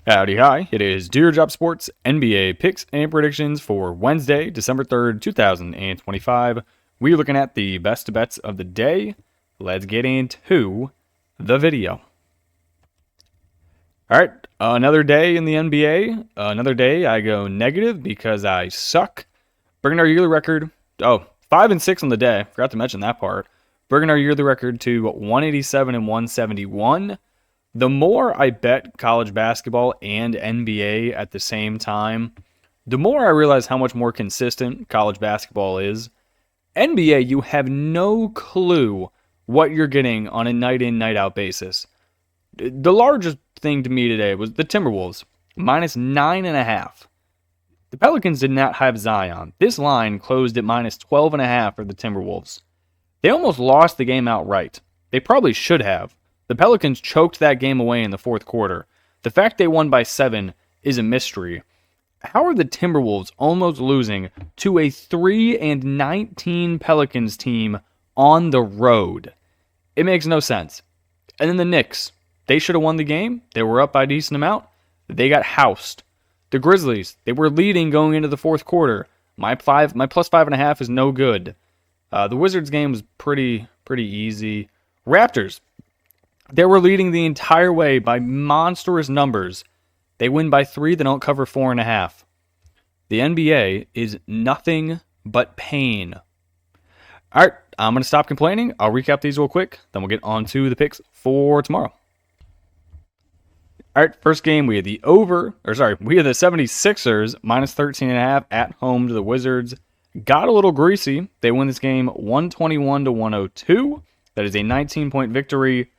Howdy, hi. It is Deer Drop Sports NBA picks and predictions for Wednesday, December 3rd, 2025. We're looking at the best bets of the day. Let's get into the video. All right, another day in the NBA. Another day I go negative because I suck. Bringing our yearly record, 5-6 on the day. Forgot to mention that part. Bringing our yearly record to 187 and 171. The more I bet college basketball and NBA at the same time, the more I realize how much more consistent college basketball is. NBA, you have no clue what you're getting on a night in, night out basis. The largest thing to me today was the Timberwolves, minus 9.5. The Pelicans did not have Zion. This line closed at minus 12.5 for the Timberwolves. They almost lost the game outright. They probably should have. The Pelicans choked that game away in the fourth quarter. The fact they won by 7 is a mystery. How are the Timberwolves almost losing to a 3-19 Pelicans team on the road? It makes no sense. And then the Knicks, they should have won the game. They were up by a decent amount. They got housed. The Grizzlies, they were leading going into the fourth quarter. My plus 5.5 is no good. The Wizards game was pretty easy. Raptors, they were leading the entire way by monstrous numbers. They win by 3, they don't cover 4.5. The NBA is nothing but pain. All right, I'm going to stop complaining. I'll recap these real quick, then we'll get on to the picks for tomorrow. All right, first game, we had the 76ers minus 13.5 at home to the Wizards. Got a little greasy. They win this game 121-102. That is a 19-point victory.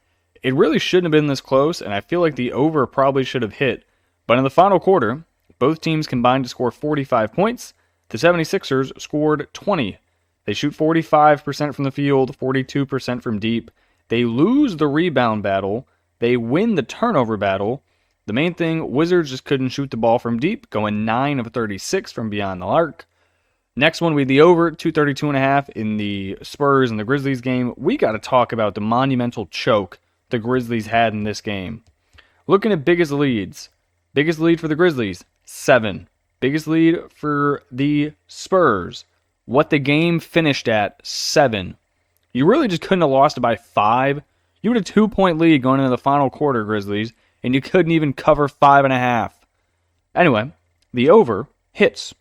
It really shouldn't have been this close, and I feel like the over probably should have hit. But in the final quarter, both teams combined to score 45 points. The 76ers scored 20. They shoot 45% from the field, 42% from deep. They lose the rebound battle. They win the turnover battle. The main thing, Wizards just couldn't shoot the ball from deep, going 9 of 36 from beyond the arc. Next one, we had the over, 232.5 in the Spurs and the Grizzlies game. We got to talk about the monumental choke the Grizzlies had in this game. Looking at biggest leads. Biggest lead for the Grizzlies, 7. Biggest lead for the Spurs. What the game finished at, 7. You really just couldn't have lost it by 5. You had a 2-point lead going into the final quarter, Grizzlies, and you couldn't even cover 5.5. Anyway, the over hits.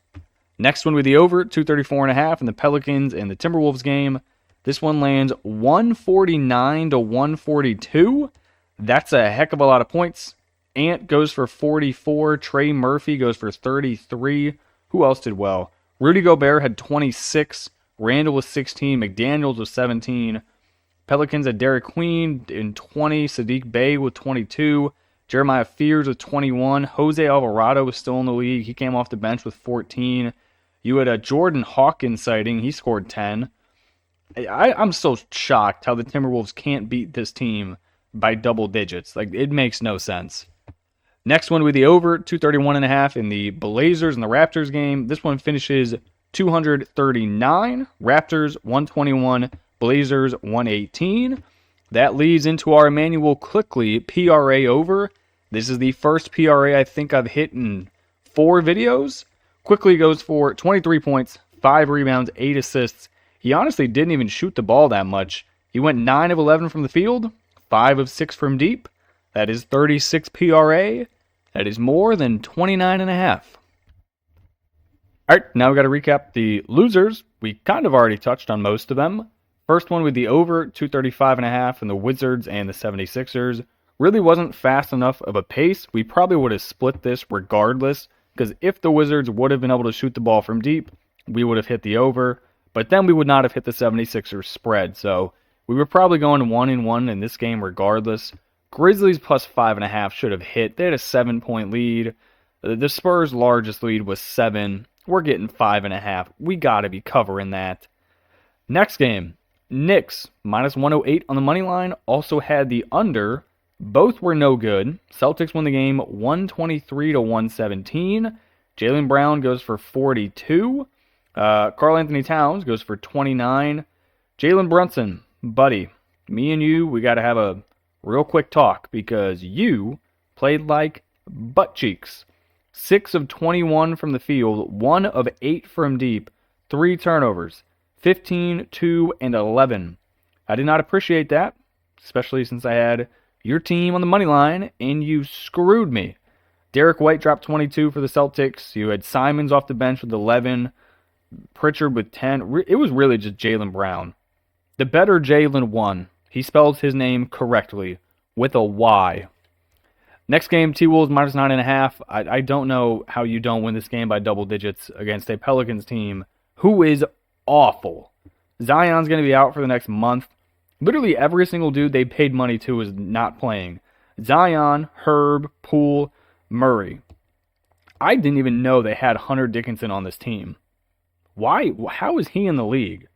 Next one with the over, 234.5 in the Pelicans and the Timberwolves game. This one lands 149-142. That's a heck of a lot of points. Ant goes for 44. Trey Murphy goes for 33. Who else did well? Rudy Gobert had 26. Randall was 16. McDaniels was 17. Pelicans had Derek Queen in 20. Sadiq Bey with 22. Jeremiah Fears with 21. Jose Alvarado was still in the league. He came off the bench with 14. You had a Jordan Hawkins sighting. He scored 10. I'm so shocked how the Timberwolves can't beat this team by double digits. Like, it makes no sense. Next one with the over, 231.5 in the Blazers and the Raptors game. This one finishes 239. Raptors 121. Blazers 118. That leads into our Immanuel Quickley PRA over. This is the first PRA I think I've hit in 4 videos. Quickley goes for 23 points, 5 rebounds, 8 assists. He honestly didn't even shoot the ball that much. He went 9 of 11 from the field, 5 of 6 from deep. That is 36 PRA. That is more than 29.5. All right, now we got to recap the losers. We kind of already touched on most of them. First one with the over, 235.5 in the Wizards and the 76ers. Really wasn't fast enough of a pace. We probably would have split this regardless, because if the Wizards would have been able to shoot the ball from deep, we would have hit the over. But then we would not have hit the 76ers spread. So we were probably going 1-1 in this game regardless. Grizzlies plus 5.5 should have hit. They had a 7-point lead. The Spurs' largest lead was 7. We're getting 5.5. We got to be covering that. Next game, Knicks minus 108 on the money line. Also had the under. Both were no good. Celtics won the game 123-117. Jaylen Brown goes for 42. Karl Anthony Towns goes for 29. Jalen Brunson, buddy, me and you, we got to have a real quick talk because you played like butt cheeks. 6 of 21 from the field, 1 of 8 from deep, 3 turnovers, 15, 2, and 11. I did not appreciate that, especially since I had your team on the money line and you screwed me. Derek White dropped 22 for the Celtics. You had Simons off the bench with 11, Pritchard with 10. It was really just Jaylen Brown. The better Jaylen won. He spells his name correctly with a Y. Next game, T-Wolves minus 9.5. I don't know how you don't win this game by double digits against a Pelicans team who is awful. Zion's going to be out for the next month. Literally every single dude they paid money to is not playing. Zion, Herb, Poole, Murray. I didn't even know they had Hunter Dickinson on this team. Why? How is he in the league?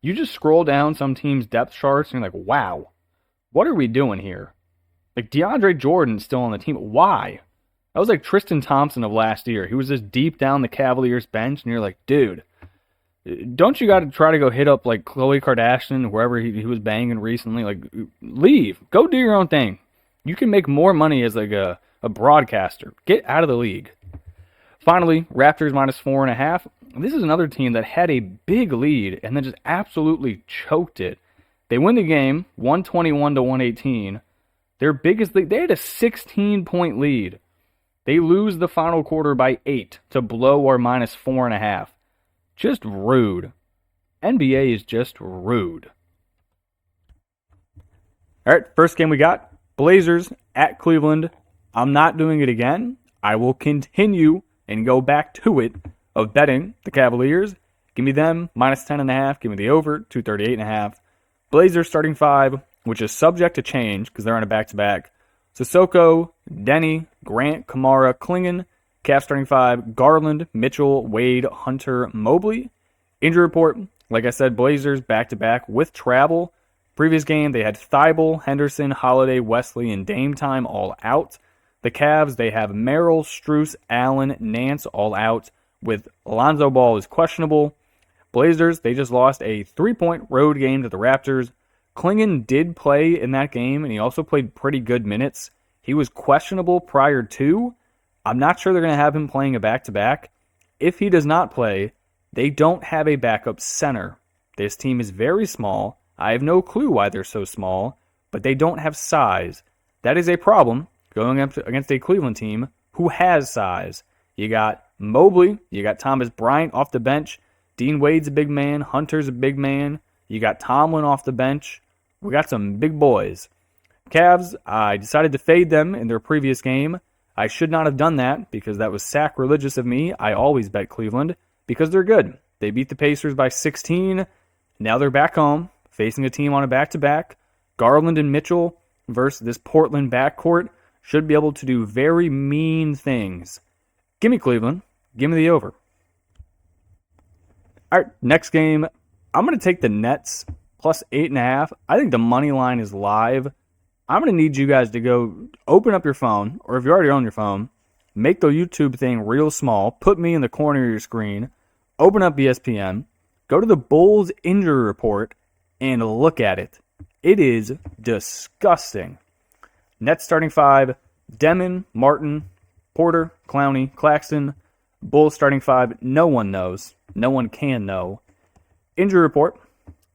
You just scroll down some team's depth charts and you're like, wow, what are we doing here? Like, DeAndre Jordan's still on the team. Why? That was like Tristan Thompson of last year. He was just deep down the Cavaliers bench, and you're like, dude, don't you got to try to go hit up like Khloe Kardashian, wherever he was banging recently? Like, leave. Go do your own thing. You can make more money as like a broadcaster. Get out of the league. Finally, Raptors minus 4.5. This is another team that had a big lead and then just absolutely choked it. They win the game, 121 to 118. Their biggest lead, they had a 16-point lead. They lose the final quarter by 8 to blow our minus 4.5. Just rude. NBA is just rude. All right, first game we got, Blazers at Cleveland. I'm not doing it again. I will continue and go back to it of betting the Cavaliers. Give me them, minus 10.5. Give me the over, 238.5. Blazers starting 5, which is subject to change because they're on a back-to-back. Sissoko, Denny, Grant, Kamara, Klingon. Cavs starting 5, Garland, Mitchell, Wade, Hunter, Mobley. Injury report, like I said, Blazers back-to-back with travel. Previous game, they had Thibault, Henderson, Holiday, Wesley, and Dame Time all out. The Cavs, they have Merrill, Strus, Allen, Nance all out, with Alonzo Ball is questionable. Blazers, they just lost a 3-point road game to the Raptors. Klingon did play in that game, and he also played pretty good minutes. He was questionable prior to. I'm not sure they're going to have him playing a back-to-back. If he does not play, they don't have a backup center. This team is very small. I have no clue why they're so small, but they don't have size. That is a problem going up against a Cleveland team who has size. You got Mobley, you got Thomas Bryant off the bench, Dean Wade's a big man, Hunter's a big man, you got Tomlin off the bench. We got some big boys. Cavs, I decided to fade them in their previous game. I should not have done that because that was sacrilegious of me. I always bet Cleveland because they're good. They beat the Pacers by 16. Now they're back home, facing a team on a back-to-back. Garland and Mitchell versus this Portland backcourt should be able to do very mean things. Give me Cleveland. Give me the over. All right, next game. I'm going to take the Nets plus 8.5. I think the money line is live. I'm going to need you guys to go open up your phone, or if you're already on your phone, make the YouTube thing real small, put me in the corner of your screen, open up ESPN, go to the Bulls injury report, and look at it. It is disgusting. Nets starting 5, Demon, Martin, Porter, Clowney, Claxton. Bulls starting 5, no one knows. No one can know. Injury report,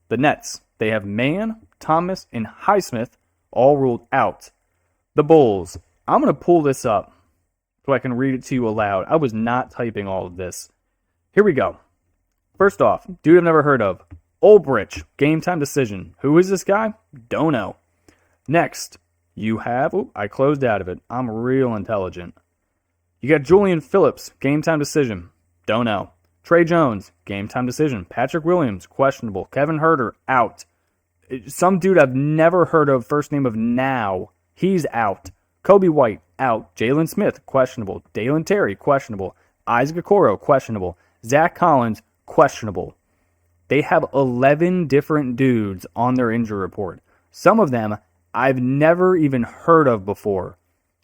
the Nets. They have Mann, Thomas, and Highsmith all ruled out. The Bulls. I'm going to pull this up so I can read it to you aloud. I was not typing all of this. Here we go. First off, dude I've never heard of. Olbrich, game time decision. Who is this guy? Don't know. Next, you have... I closed out of it. I'm real intelligent. You got Julian Phillips, game time decision. Don't know. Trey Jones, game time decision. Patrick Williams, questionable. Kevin Huerter, out. Some dude I've never heard of, first name of Now, he's out. Kobe White, out. Jalen Smith, questionable. Dalen Terry, questionable. Isaac Okoro, questionable. Zach Collins, questionable. They have 11 different dudes on their injury report. Some of them I've never even heard of before.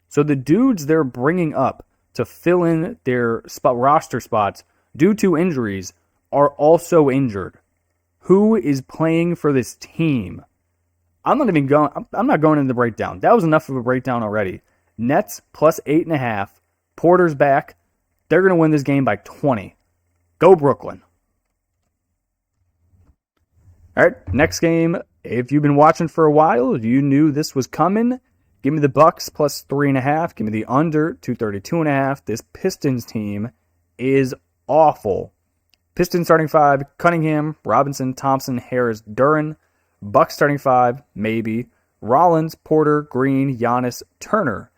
So the dudes they're bringing up to fill in their roster spots due to injuries are also injured. Who is playing for this team? I'm not going into the breakdown. That was enough of a breakdown already. Nets plus 8.5. Porter's back. They're going to win this game by 20. Go Brooklyn. All right, next game. If you've been watching for a while, you knew this was coming. Give me the Bucks plus 3.5. Give me the under 232.5. This Pistons team is awful. Pistons starting 5, Cunningham, Robinson, Thompson, Harris, Duren. Bucks starting 5, maybe. Rollins, Porter, Green, Giannis, Turner.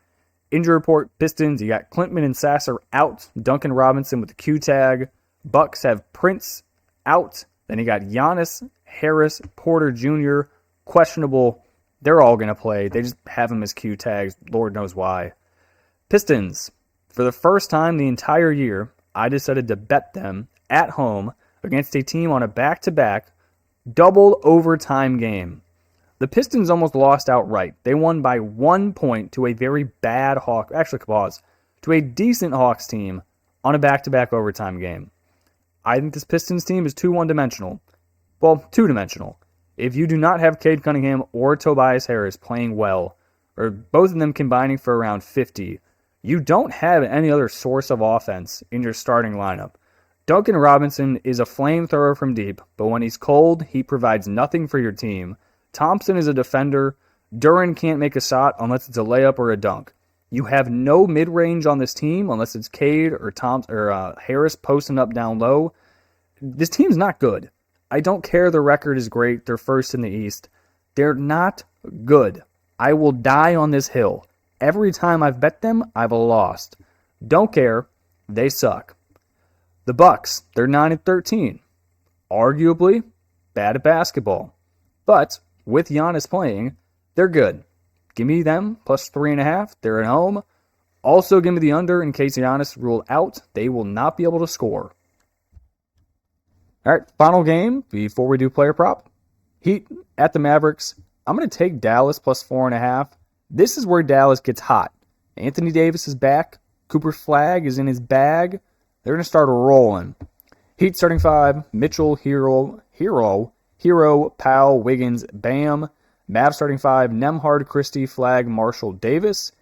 Injury report, Pistons, you got Klintman and Sasser out. Duncan Robinson with the Q tag. Bucks have Prince out. Then you got Giannis, Harris, Porter Jr., questionable. They're all going to play. They just have them as Q tags. Lord knows why. Pistons, for the first time the entire year, I decided to bet them at home against a team on a back-to-back double overtime game. The Pistons almost lost outright. They won by 1 point to a very bad Hawks, actually, pause, to a decent Hawks team on a back-to-back overtime game. I think this Pistons team is too one-dimensional. Well, two-dimensional. If you do not have Cade Cunningham or Tobias Harris playing well, or both of them combining for around 50, you don't have any other source of offense in your starting lineup. Duncan Robinson is a flamethrower from deep, but when he's cold, he provides nothing for your team. Thompson is a defender. Duren can't make a shot unless it's a layup or a dunk. You have no mid-range on this team unless it's Cade or Harris posting up down low. This team's not good. I don't care the record is great. They're first in the East. They're not good. I will die on this hill. Every time I've bet them, I've lost. Don't care. They suck. The Bucks, they're 9-13. Arguably, bad at basketball. But with Giannis playing, they're good. Give me them plus 3.5. They're at home. Also, give me the under in case Giannis ruled out. They will not be able to score. All right, final game before we do player prop. Heat at the Mavericks. I'm going to take Dallas plus 4.5. This is where Dallas gets hot. Anthony Davis is back. Cooper Flag is in his bag. They're going to start rolling. Heat starting 5. Mitchell, Hero, Powell, Wiggins, Bam. Mavs starting 5. Nembhard, Christie, Flag, Marshall, Davis.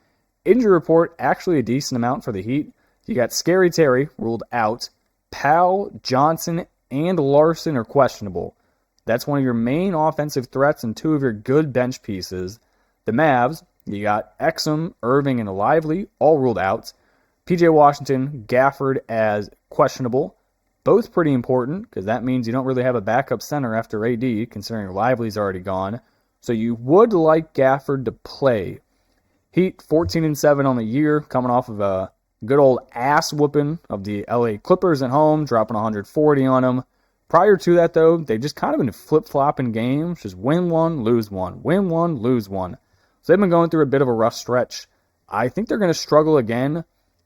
Injury report, actually a decent amount for the Heat. You got Scary Terry ruled out. Powell, Johnson, and Larson are questionable. That's one of your main offensive threats and 2 of your good bench pieces. The Mavs, you got Exum, Irving, and Lively, all ruled out. PJ Washington, Gafford as questionable. Both pretty important, because that means you don't really have a backup center after AD, considering Lively's already gone. So you would like Gafford to play. Heat 14-7 on the year, coming off of a good old ass whooping of the LA Clippers at home, dropping 140 on them. Prior to that, though, they've just kind of been flip-flopping games, just win one, lose one, win one, lose one. So they've been going through a bit of a rough stretch. I think they're going to struggle again.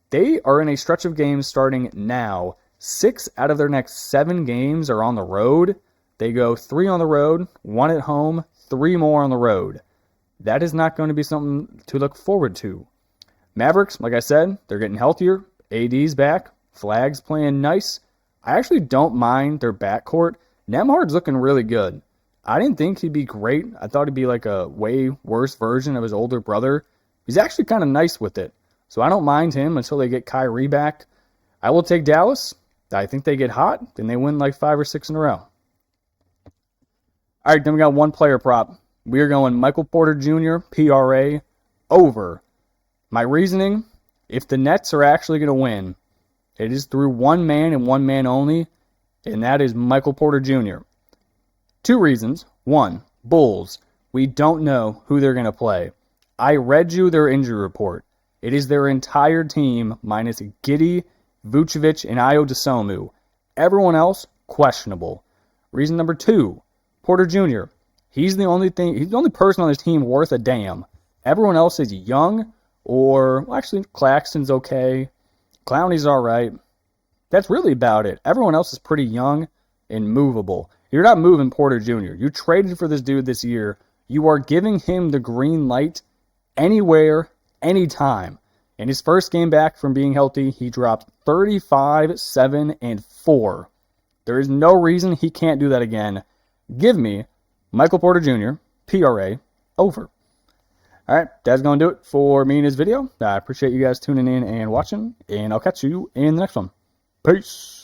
They are in a stretch of games starting now. 6 out of their next 7 games are on the road. They go 3 on the road, 1 at home, 3 more on the road. That is not going to be something to look forward to. Mavericks, like I said, they're getting healthier. AD's back. Flag's playing nice. I actually don't mind their backcourt. Nembhard's looking really good. I didn't think he'd be great. I thought he'd be like a way worse version of his older brother. He's actually kind of nice with it. So I don't mind him until they get Kyrie back. I will take Dallas. I think they get hot. Then they win like 5 or 6 in a row. All right, then we got one player prop. We are going Michael Porter Jr., PRA, over. My reasoning, if the Nets are actually going to win, it is through one man and one man only, and that is Michael Porter Jr. 2 reasons. 1, Bulls. We don't know who they're going to play. I read you their injury report. It is their entire team minus Giddey, Vucevic, and Ayo Dosunmu. Everyone else, questionable. Reason number 2, Porter Jr. He's the only person on this team worth a damn. Everyone else is young, or well, actually Claxton's okay. Clowney's all right. That's really about it. Everyone else is pretty young and movable. You're not moving Porter Jr. You traded for this dude this year. You are giving him the green light anywhere, anytime. In his first game back from being healthy, he dropped 35, 7, and 4. There is no reason he can't do that again. Give me Michael Porter Jr., PRA, over. All All right, that's going to do it for me in this video. I appreciate you guys tuning in and watching, and I'll catch you in the next one. Peace.